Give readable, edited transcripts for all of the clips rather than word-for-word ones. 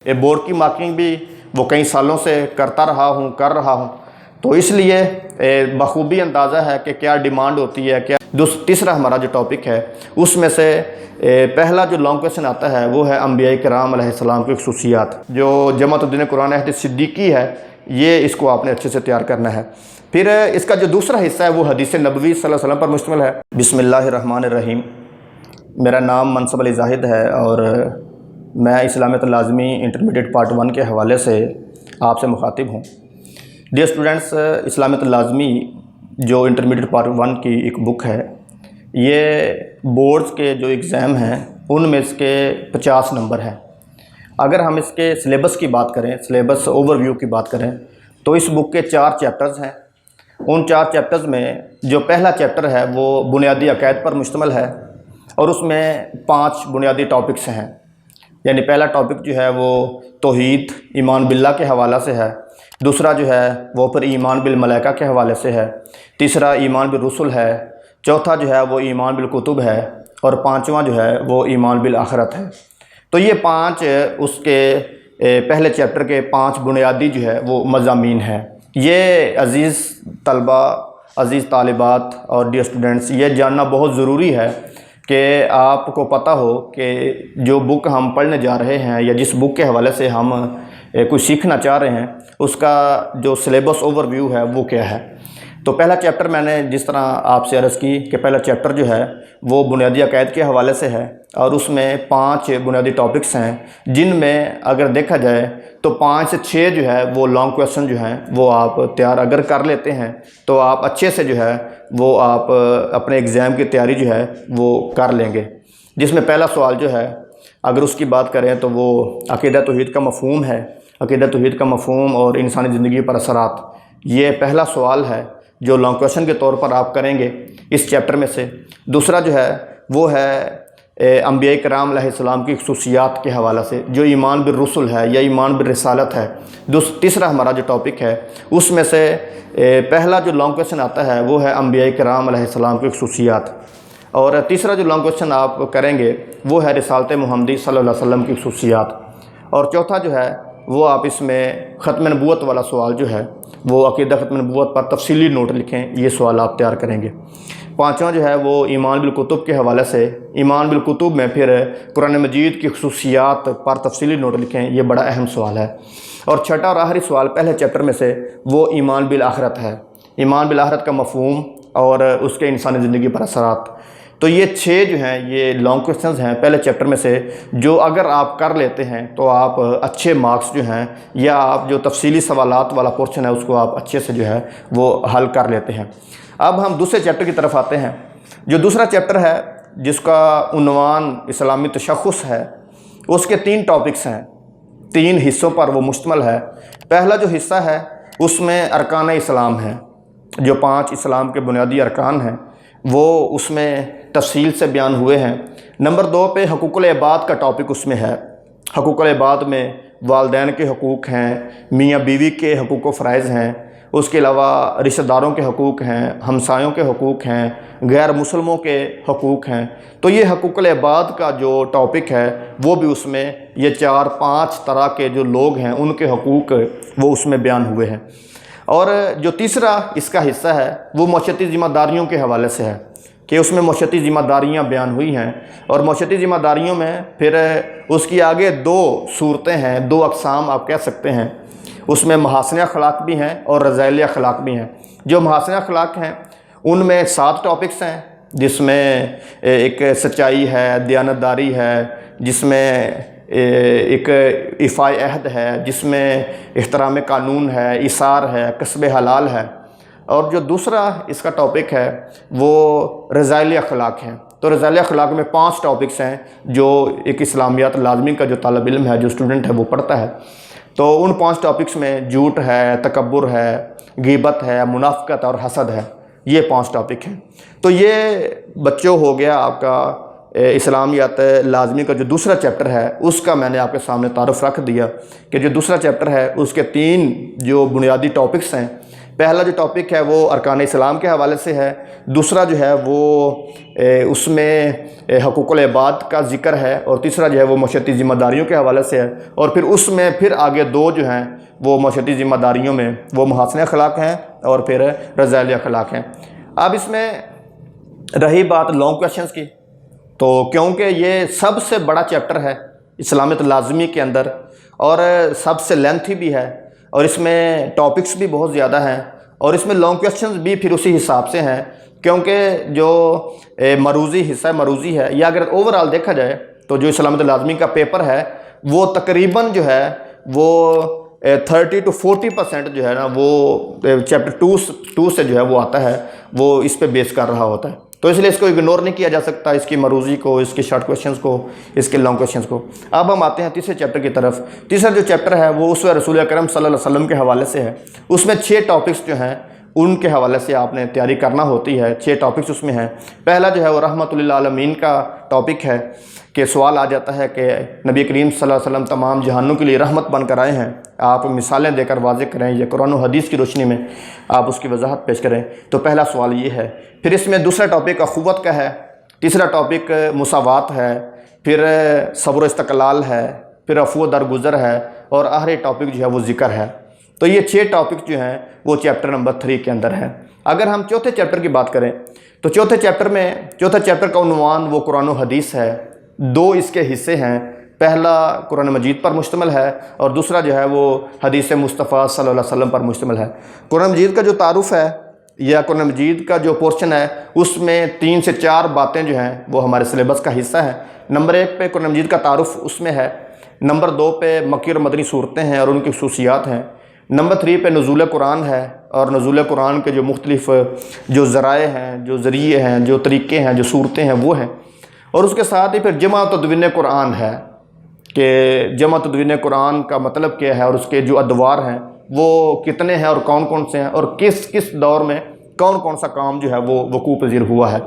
یہ بورڈ کی مارکنگ بھی وہ کئی سالوں سے کر رہا ہوں، تو اس لیے بخوبی اندازہ ہے کہ کیا ڈیمانڈ ہوتی ہے کیا۔ تیسرا ہمارا جو ٹاپک ہے اس میں سے پہلا جو لانگ کویشچن آتا ہے وہ ہے انبیاء کرام علیہ السلام کی خصوصیات، جو جماعت الدین قرآن احد صدیقی ہے، یہ اس کو آپ نے اچھے سے تیار کرنا ہے۔ پھر اس کا جو دوسرا حصہ ہے وہ حدیث نبوی صلی اللہ علیہ وسلم پر مشتمل ہے۔ بسم اللہ الرحمن الرحیم۔ میرا نام منصب علی زاہد ہے اور میں اسلامیت لازمی انٹرمیڈیٹ پارٹ 1 کے حوالے سے آپ سے مخاطب ہوں۔ ڈیئر اسٹوڈنٹس، اسلامیت لازمی جو انٹرمیڈیٹ پارٹ 1 کی ایک بک ہے، یہ بورڈز کے جو ایگزام ہیں ان میں اس کے 50 نمبر ہیں۔ اگر ہم اس کے سلیبس کی بات کریں، سلیبس اوور ویو کی بات کریں، تو اس بک کے 4 چیپٹرز ہیں۔ ان 4 چیپٹرز میں جو پہلا چیپٹر ہے وہ بنیادی عقائد پر مشتمل ہے اور اس میں 5 بنیادی ٹاپکس ہیں۔ یعنی پہلا ٹاپک جو ہے وہ توحید ایمان باللہ کے حوالہ سے ہے، دوسرا جو ہے وہ پھر ایمان بالملائکہ کے حوالے سے ہے، تیسرا ایمان بالرسل ہے، چوتھا جو ہے وہ ایمان بالکتب ہے اور پانچواں جو ہے وہ ایمان بالآخرت ہے۔ تو یہ 5 اس کے پہلے چیپٹر کے 5 بنیادی جو ہے وہ مضامین ہیں۔ یہ عزیز طلبہ، عزیز طالبات اور ڈیئر اسٹوڈنٹس، یہ جاننا بہت ضروری ہے کہ آپ کو پتہ ہو کہ جو بک ہم پڑھنے جا رہے ہیں یا جس بک کے حوالے سے ہم کچھ سیکھنا چاہ رہے ہیں اس کا جو سلیبس اوور ویو ہے وہ کیا ہے۔ تو پہلا چیپٹر میں نے جس طرح آپ سے عرض کی کہ پہلا چیپٹر جو ہے وہ بنیادی عقائد کے حوالے سے ہے اور اس میں 5 بنیادی ٹاپکس ہیں، جن میں اگر دیکھا جائے تو 5 سے 6 جو ہے وہ لانگ کویسچن جو ہیں وہ آپ تیار اگر کر لیتے ہیں تو آپ اچھے سے جو ہے وہ آپ اپنے ایگزام کی تیاری جو ہے وہ کر لیں گے۔ جس میں پہلا سوال جو ہے اگر اس کی بات کریں تو وہ عقیدہ توحید کا مفہوم ہے، عقیدہ توحید کا مفہوم اور انسانی زندگی پر اثرات، یہ پہلا سوال ہے جو لانگ کویسچن کے طور پر آپ کریں گے اس چیپٹر میں سے۔ دوسرا جو ہے وہ ہے انبیاء کرام علیہ السلام کی خصوصیات کے حوالہ سے، جو ایمان بالرسل ہے یا ایمان بالرسالت ہے۔ تیسرا ہمارا جو ٹاپک ہے اس میں سے پہلا جو لانگ کویسچن آتا ہے وہ ہے انبیاء کرام علیہ السلام کی خصوصیات، اور تیسرا جو لانگ کویسچن آپ کریں گے وہ ہے رسالت محمدی صلی اللہ علیہ وسلم کی خصوصیات، اور چوتھا جو ہے وہ آپ اس میں ختم نبوت والا سوال جو ہے وہ عقیدہ ختم نبوت پر تفصیلی نوٹ لکھیں، یہ سوال آپ تیار کریں گے۔ پانچواں جو ہے وہ ایمان بالکتب کے حوالے سے، ایمان بالکتب میں پھر قرآن مجید کی خصوصیات پر تفصیلی نوٹ لکھیں، یہ بڑا اہم سوال ہے۔ اور چھٹا اور آخری سوال پہلے چیپٹر میں سے وہ ایمان بالآخرت ہے، ایمان بالآخرت کا مفہوم اور اس کے انسانی زندگی پر اثرات۔ تو یہ 6 جو ہیں یہ لانگ کویسچنز ہیں پہلے چیپٹر میں سے، جو اگر آپ کر لیتے ہیں تو آپ اچھے مارکس جو ہیں یا آپ جو تفصیلی سوالات والا پورشن ہے اس کو آپ اچھے سے جو ہے وہ حل کر لیتے ہیں۔ اب ہم دوسرے چیپٹر کی طرف آتے ہیں۔ جو دوسرا چیپٹر ہے جس کا عنوان اسلامی تشخص ہے، اس کے 3 ٹاپکس ہیں، 3 حصوں پر وہ مشتمل ہے۔ پہلا جو حصہ ہے اس میں ارکان اسلام ہیں، جو 5 اسلام کے بنیادی ارکان ہیں وہ اس میں تفصیل سے بیان ہوئے ہیں۔ نمبر 2 پہ حقوق العباد کا ٹاپک اس میں ہے۔ حقوق العباد میں والدین کے حقوق ہیں، میاں بیوی کے حقوق و فرائض ہیں، اس کے علاوہ رشتہ داروں کے حقوق ہیں، ہمسایوں کے حقوق ہیں، غیر مسلموں کے حقوق ہیں۔ تو یہ حقوق العباد کا جو ٹاپک ہے وہ بھی اس میں یہ 4-5 طرح کے جو لوگ ہیں ان کے حقوق وہ اس میں بیان ہوئے ہیں۔ اور جو تیسرا اس کا حصہ ہے وہ معاشرتی ذمہ داریوں کے حوالے سے ہے کہ اس میں معاشرتی ذمہ داریاں بیان ہوئی ہیں، اور معاشرتی ذمہ داریوں میں پھر اس کی آگے 2 صورتیں ہیں، 2 اقسام آپ کہہ سکتے ہیں۔ اس میں محاسن اخلاق بھی ہیں اور رذائل اخلاق بھی ہیں۔ جو محاسن اخلاق ہیں ان میں 7 ٹاپکس ہیں، جس میں ایک سچائی ہے، دیانتداری ہے، جس میں ایک ایفاء عہد ہے، جس میں احترام قانون ہے، ایثار ہے، کسب حلال ہے، اور جو دوسرا اس کا ٹاپک ہے وہ رذائل اخلاق ہیں۔ تو رذائل اخلاق میں 5 ٹاپکس ہیں جو ایک اسلامیات لازمی کا جو طالب علم ہے، جو اسٹوڈنٹ ہے، وہ پڑھتا ہے۔ تو ان 5 ٹاپکس میں جھوٹ ہے، تکبر ہے، غیبت ہے، منافقت اور حسد ہے، یہ 5 ٹاپک ہیں۔ تو یہ بچوں ہو گیا آپ کا اسلامیات لازمی کا جو دوسرا چیپٹر ہے، اس کا میں نے آپ کے سامنے تعارف رکھ دیا کہ جو دوسرا چیپٹر ہے اس کے 3 جو بنیادی ٹاپکس ہیں، پہلا جو ٹاپک ہے وہ ارکان اسلام کے حوالے سے ہے، دوسرا جو ہے وہ اس میں حقوق العباد کا ذکر ہے، اور تیسرا جو ہے وہ معاشرتی ذمہ داریوں کے حوالے سے ہے، اور پھر اس میں پھر آگے دو جو ہیں وہ معاشرتی ذمہ داریوں میں وہ محاسن اخلاق ہیں اور پھر رذائل اخلاق ہیں۔ اب اس میں رہی بات لانگ کویشچنز کی، تو کیونکہ یہ سب سے بڑا چیپٹر ہے اسلامیت لازمی کے اندر اور سب سے لینتھی بھی ہے، اور اس میں ٹاپکس بھی بہت زیادہ ہیں، اور اس میں لانگ کویشچنز بھی پھر اسی حساب سے ہیں، کیونکہ جو مروزی حصہ مروزی ہے، یا اگر اوورال دیکھا جائے تو جو اسلامیت لازمی کا پیپر ہے وہ تقریباً جو ہے وہ 30 to 40% جو ہے نا وہ چیپٹر 2 سے جو ہے وہ آتا ہے، وہ اس پہ بیس کر رہا ہوتا ہے، تو اس لیے اس کو اگنور نہیں کیا جا سکتا، اس کی مروزی کو، اس کے شارٹ کویشچنز کو، اس کے لانگ کویشچنز کو۔ اب ہم آتے ہیں تیسرے چیپٹر کی طرف۔ تیسرا جو چیپٹر ہے وہ اسوہ رسول اکرم صلی اللہ علیہ وسلم کے حوالے سے ہے، اس میں 6 ٹاپکس جو ہیں ان کے حوالے سے آپ نے تیاری کرنا ہوتی ہے، 6 ٹاپکس اس میں ہیں۔ پہلا جو ہے وہ رحمت للعالمین کا ٹاپک ہے، کہ سوال آ جاتا ہے کہ نبی کریم صلی اللہ علیہ وسلم تمام جہانوں کے لیے رحمت بن کر آئے ہیں، آپ مثالیں دے کر واضح کریں، یا قرآن و حدیث کی روشنی میں آپ اس کی وضاحت پیش کریں، تو پہلا سوال یہ ہے۔ پھر اس میں دوسرا ٹاپک اخوت کا ہے، تیسرا ٹاپک مساوات ہے، پھر صبر و استقلال ہے، پھر عفو و درگزر ہے، اور آخری ٹاپک جو ہے وہ ذکر ہے۔ تو یہ 6 ٹاپک جو ہیں وہ چیپٹر نمبر 3 کے اندر ہیں۔ اگر ہم چوتھے چیپٹر کی بات کریں تو چوتھے چیپٹر کا عنوان وہ قرآن و حدیث ہے، 2 اس کے حصے ہیں، پہلا قرآن مجید پر مشتمل ہے، اور دوسرا جو ہے وہ حدیث مصطفیٰ صلی اللہ علیہ وسلم پر مشتمل ہے۔ قرآن مجید کا جو تعارف ہے یا قرآن مجید کا جو پورشن ہے اس میں 3 سے 4 باتیں جو ہیں وہ ہمارے سلیبس کا حصہ ہیں۔ نمبر 1 پہ قرآن مجید کا تعارف اس میں ہے، نمبر 2 پہ مکی اور مدنی صورتیں ہیں اور ان کی خصوصیات ہیں، نمبر 3 پہ نزول قرآن ہے، اور نزول قرآن کے جو مختلف جو ذرائع ہیں، جو ذریعے ہیں، جو طریقے ہیں، جو صورتیں ہیں وہ ہیں، اور اس کے ساتھ ہی پھر جمع و تدوین قرآن ہے، کہ جمع تدوین قرآن کا مطلب کیا ہے، اور اس کے جو ادوار ہیں وہ کتنے ہیں اور کون کون سے ہیں، اور کس کس دور میں کون کون سا کام جو ہے وہ وقوع پذیر ہوا ہے۔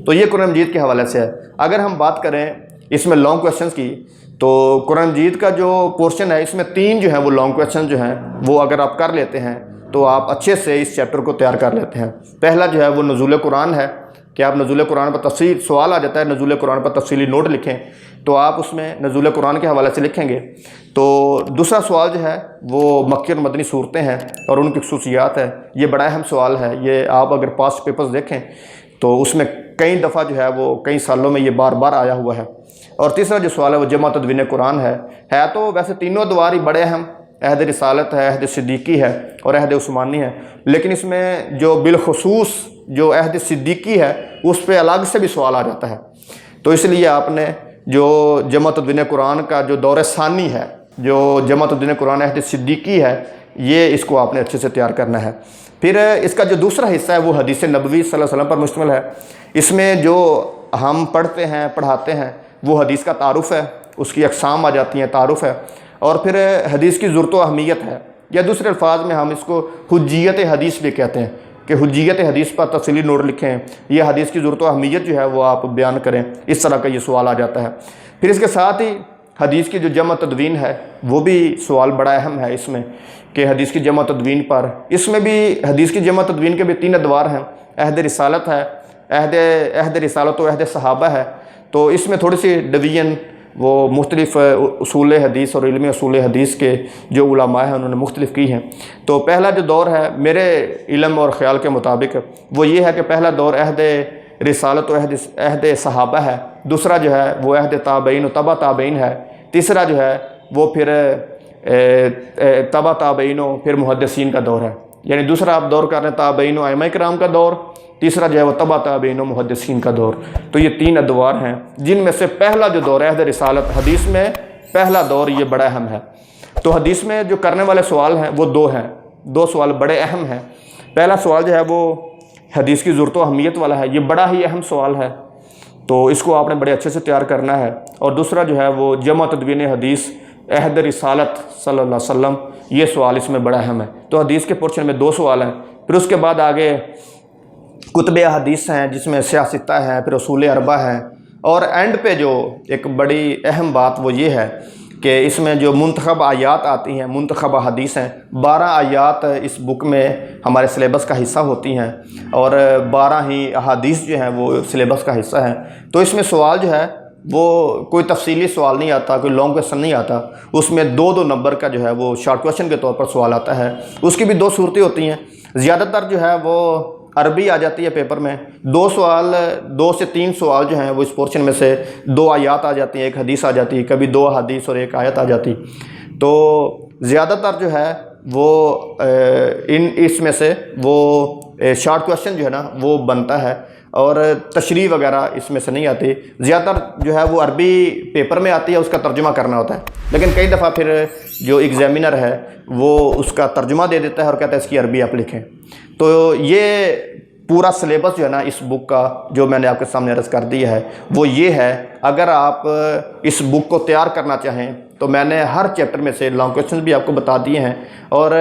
تو یہ قرآن مجید کے حوالے سے ہے۔ اگر ہم بات کریں اس میں لانگ کویشچنز کی، تو قرآن مجید کا جو پورشن ہے اس میں 3 جو ہیں وہ لانگ کویشچن جو ہیں وہ اگر آپ کر لیتے ہیں تو آپ اچھے سے اس چیپٹر کو تیار کر لیتے ہیں۔ پہلا جو ہے وہ نزول قرآن ہے، کہ آپ نزول قرآن پر تفصیل سوال آ جاتا ہے نزول قرآن پر تفصیلی نوٹ لکھیں، تو آپ اس میں نزول قرآن کے حوالے سے لکھیں گے۔ تو دوسرا سوال جو ہے وہ مکی اور مدنی صورتیں ہیں اور ان کی خصوصیات ہے، یہ بڑا اہم سوال ہے، یہ آپ اگر پاسٹ پیپرز دیکھیں تو اس میں کئی دفعہ جو ہے وہ کئی سالوں میں یہ بار بار آیا ہوا ہے۔ اور تیسرا جو سوال ہے وہ جمع تدوین قرآن ہے تو ویسے تینوں ادوار ہی بڑے اہم، عہد رسالت ہے، عہد صدیقی ہے اور عہد عثمانی ہے، لیکن اس میں جو بالخصوص جو عہد صدیقی ہے اس پہ الگ سے بھی سوال آ جاتا ہے، تو اس لیے آپ نے جو جمع تدوین قرآن کا جو دور ثانی ہے، جو جمع تدوین قرآن عہد صدیقی ہے، یہ اس کو آپ نے اچھے سے تیار کرنا ہے۔ پھر اس کا جو دوسرا حصہ ہے وہ حدیث نبوی صلی اللہ علیہ وسلم پر مشتمل ہے، اس میں جو ہم پڑھتے ہیں پڑھاتے ہیں وہ حدیث کا تعارف ہے، اس کی اقسام آ جاتی ہیں، تعارف ہے، اور پھر حدیث کی ضرورت و اہمیت ہے، یا دوسرے الفاظ میں ہم اس کو حجیت حدیث بھی کہتے ہیں، کہ حجیت حدیث پر تفصیلی نوٹ لکھیں، یہ حدیث کی ضرورت و اہمیت جو ہے وہ آپ بیان کریں، اس طرح کا یہ سوال آ جاتا ہے۔ پھر اس کے ساتھ ہی حدیث کی جو جمع تدوین ہے وہ بھی سوال بڑا اہم ہے اس میں، کہ حدیث کی جمع تدوین پر، اس میں بھی حدیث کی جمع تدوین کے بھی 3 ادوار ہیں، عہد رسالت ہے، عہد رسالت و عہد صحابہ ہے، تو اس میں تھوڑی سی ڈویژن وہ مختلف اصول حدیث اور علم اصول حدیث کے جو علماء ہیں انہوں نے مختلف کی ہیں۔ تو پہلا جو دور ہے میرے علم اور خیال کے مطابق وہ یہ ہے کہ پہلا دور عہد رسالت و عہد صحابہ ہے، دوسرا جو ہے وہ عہد تابعین و تبع تابعین ہے، تیسرا جو ہے وہ پھر تبع تابعین و پھر محدثین کا دور ہے، یعنی دوسرا آپ دور کر رہے ہیں تابعین و ائمہ کرام کا دور، تیسرا جو ہے وہ تبع تابعین و محدثین کا دور۔ تو یہ 3 ادوار ہیں جن میں سے پہلا جو دور ہے عہد رسالت، حدیث میں پہلا دور یہ بڑا اہم ہے۔ تو حدیث میں جو کرنے والے سوال ہیں وہ 2 ہیں، 2 سوال بڑے اہم ہیں۔ پہلا سوال جو ہے وہ حدیث کی ضرورت و اہمیت والا ہے، یہ بڑا ہی اہم سوال ہے، تو اس کو آپ نے بڑے اچھے سے تیار کرنا ہے، اور دوسرا جو ہے وہ جمع تدوین حدیث عہد رسالت صلی اللہ علیہ وسلم، یہ سوال اس میں بڑا اہم ہے۔ تو حدیث کے پورشن میں 2 سوال ہیں، پھر اس کے بعد آگے کتب حدیث ہیں جس میں سیاستہ ہیں، پھر اصول 4 ہیں، اور اینڈ پہ جو ایک بڑی اہم بات وہ یہ ہے کہ اس میں جو منتخب آیات آتی ہیں، منتخب احادیث ہیں، 12 آیات اس بک میں ہمارے سلیبس کا حصہ ہوتی ہیں اور 12 ہی احادیث جو ہیں وہ سلیبس کا حصہ ہیں۔ تو اس میں سوال جو ہے وہ کوئی تفصیلی سوال نہیں آتا، کوئی لانگ کویسچن نہیں آتا، اس میں 2 نمبر کا جو ہے وہ شارٹ کویسچن کے طور پر سوال آتا ہے۔ اس کی بھی 2 صورتیں ہوتی ہیں، زیادہ تر جو ہے وہ عربی آ جاتی ہے پیپر میں، 2 سے 3 سوال جو ہیں وہ اس پورشن میں سے 2 آیات آ جاتی ہیں، 1 حدیث آ جاتی ہے، کبھی 2 حدیث اور 1 آیت آ جاتی۔ تو زیادہ تر جو ہے وہ اس میں سے وہ شارٹ کویسچن جو ہے نا وہ بنتا ہے اور تشریح وغیرہ اس میں سے نہیں آتی، زیادہ تر جو ہے وہ عربی پیپر میں آتی ہے، اس کا ترجمہ کرنا ہوتا ہے، لیکن کئی دفعہ پھر جو ایگزامینر ہے وہ اس کا ترجمہ دے دیتا ہے اور کہتا ہے اس کی عربی آپ لکھیں۔ تو یہ پورا سلیبس جو ہے نا اس بک کا جو میں نے آپ کے سامنے عرض کر دیا ہے وہ یہ ہے۔ اگر آپ اس بک کو تیار کرنا چاہیں تو میں نے ہر چیپٹر میں سے لانگ کویسچنز بھی آپ کو بتا دیے ہیں اور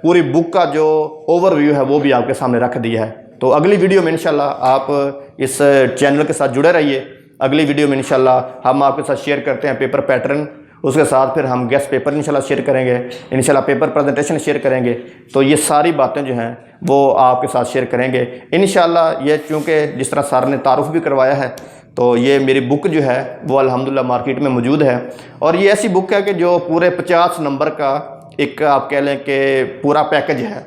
پوری بک کا جو اوور ویو ہے وہ بھی آپ کے سامنے رکھ دیا ہے۔ تو اگلی ویڈیو میں انشاءاللہ آپ اس چینل کے ساتھ جڑے رہیے۔ اگلی ویڈیو میں انشاءاللہ ہم آپ کے ساتھ شیئر کرتے ہیں پیپر پیٹرن، اس کے ساتھ پھر ہم گیسٹ پیپر انشاءاللہ شیئر کریں گے، انشاءاللہ پیپر پریزنٹیشن شیئر کریں گے۔ تو یہ ساری باتیں جو ہیں وہ آپ کے ساتھ شیئر کریں گے انشاءاللہ۔ یہ چونکہ جس طرح سر نے تعارف بھی کروایا ہے تو یہ میری بک جو ہے وہ الحمدللہ مارکیٹ میں موجود ہے اور یہ ایسی بک ہے کہ جو پورے 50 نمبر کا ایک آپ کہہ لیں کہ پورا پیکج ہے،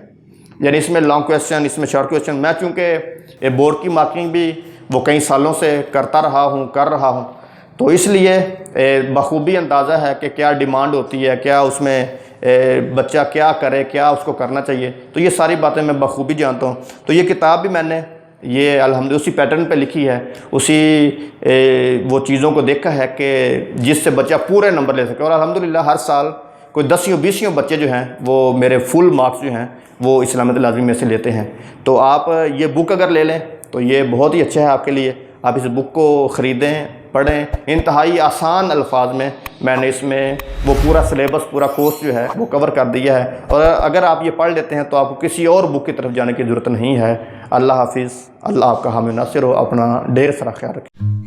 یعنی اس میں لانگ کویسچن، اس میں شارٹ کویسچن۔ میں چونکہ بورڈ کی مارکنگ بھی وہ کئی سالوں سے کر رہا ہوں تو اس لیے بخوبی اندازہ ہے کہ کیا ڈیمانڈ ہوتی ہے، کیا اس میں بچہ کیا کرے، کیا اس کو کرنا چاہیے، تو یہ ساری باتیں میں بخوبی جانتا ہوں۔ تو یہ کتاب بھی میں نے یہ الحمدللہ اسی پیٹرن پہ لکھی ہے، اسی وہ چیزوں کو دیکھا ہے کہ جس سے بچہ پورے نمبر لے سکے، اور الحمدللہ ہر سال کوئی 10-20 بچے جو ہیں وہ میرے فل مارکس جو ہیں وہ اسلامیت لازمی میں سے لیتے ہیں۔ تو آپ یہ بک اگر لے لیں تو یہ بہت ہی اچھا ہے آپ کے لیے، آپ اس بک کو خریدیں، پڑھیں۔ انتہائی آسان الفاظ میں نے اس میں وہ پورا سلیبس، پورا کورس جو ہے وہ کور کر دیا ہے، اور اگر آپ یہ پڑھ لیتے ہیں تو آپ کو کسی اور بک کی طرف جانے کی ضرورت نہیں ہے۔ اللہ حافظ، اللہ آپ کا حامی ناصر ہو، اپنا ڈھیر سارا خیال رکھیں۔